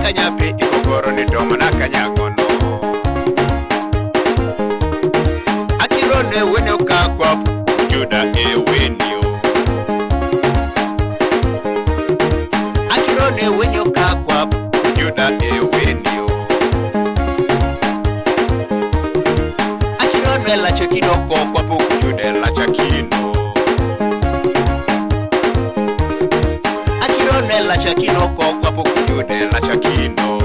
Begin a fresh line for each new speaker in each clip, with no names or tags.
kanyape ikokoro ni tomo na kanyagono akirone wene ukakwa juda ewenio akirone wene ukakwa juda ewenio akirone la chakino kwa puku juda la chakino akirone la chakino kwa puku juda la chakino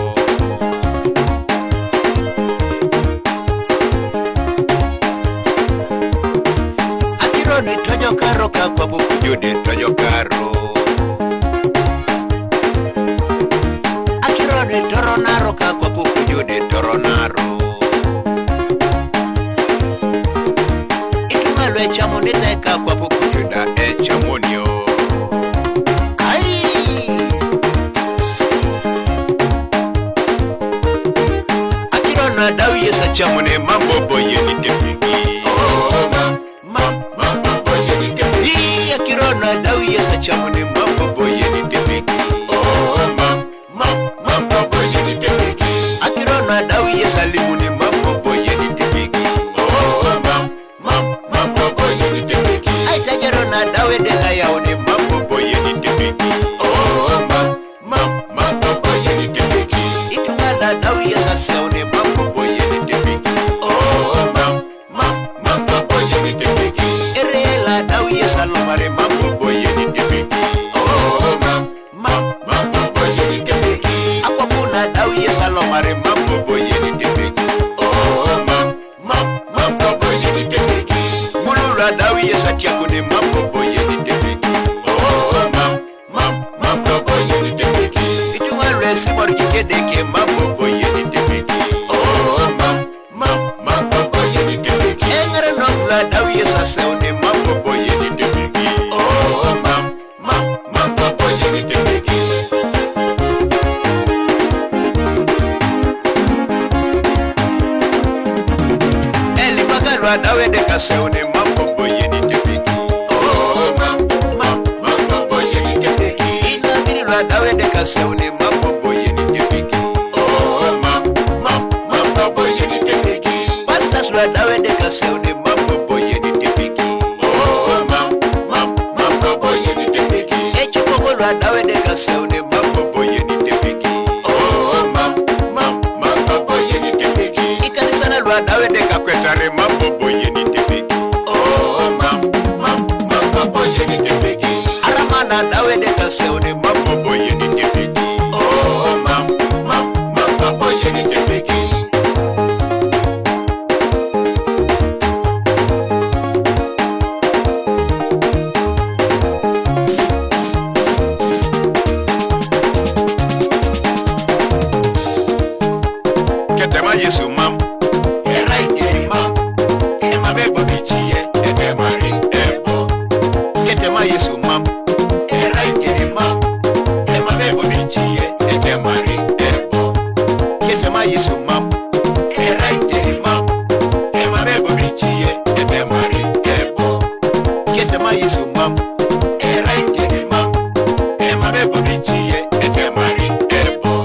akirone tojo karo kwa puku juda tojo karo akirone toronaro kwa puku juda toronaro itungalwe chamonite kwa puku juda chamonio Dawi yesa chamune mambo boye ni tepiki mambo boye ni tepiki akirona dawi yesa chamune mambo boye ni tepiki mambo boye ni tepiki akirona dawi yesa limune mambo boye ni tepiki mambo boye ni tepiki ai tajarona dawe de ayaone mambo boye ni tepiki mambo boye ni tepiki itungala dawi yesa saune mambo Salomare mambo boye ni tepeki mambo boye ni tepeki akopuna dawiye salomare mambo boye ni tepeki mambo boye ni tepeki mulula dawiye satyakune mambo boye ni tepeki mambo boye ni tepeki itungalwe simor kikedeke mambo boye ni tepeki mambo boye ni tepeki engare nokula dawiye saseone mambo boye ni tepeki mambo boye ni tepeki eli magalwa dawede kaseone mambo boye ni tepeki mambo boye ni tepeki inabirwa dawede kaseone mambo boye ni tepeki mambo boye ni tepeki pastas wa dawede kaseone mambo boye ni tepeki mambo boye ni tepeki echukoko lwa dawede kaseone mambo boye ni tepeki mambo boye ni tepeki ikanisana lwa dawede kakwetare mambo boye ni tepeki mambo boye ni tepeki aramana dawede kaseone mambo boye ni tepeki mambo boye ni tepeki Iyesu mam right mam emabebo bichie emari ebo ketema Yesu mam right mam emabebo bichie emari ebo ketema Yesu mam right mam emabebo bichie emari ebo ketema Yesu mam right mam emabebo bichie emari ebo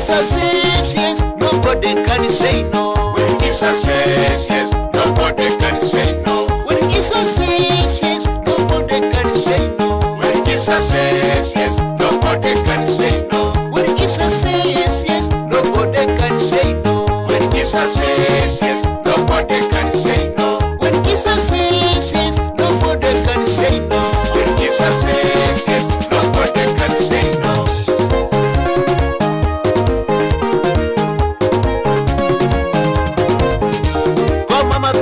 says yes, nobody can say no. When Jesus says yes, nobody can say no. When Jesus says yes, nobody can say no. When Jesus says yes, nobody can say no. When Jesus says yes, nobody can say no. When Jesus says yes, nobody can say no. When Jesus says yes, nobody can say no. When Jesus says yes, nobody can say no. Mama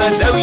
Madawi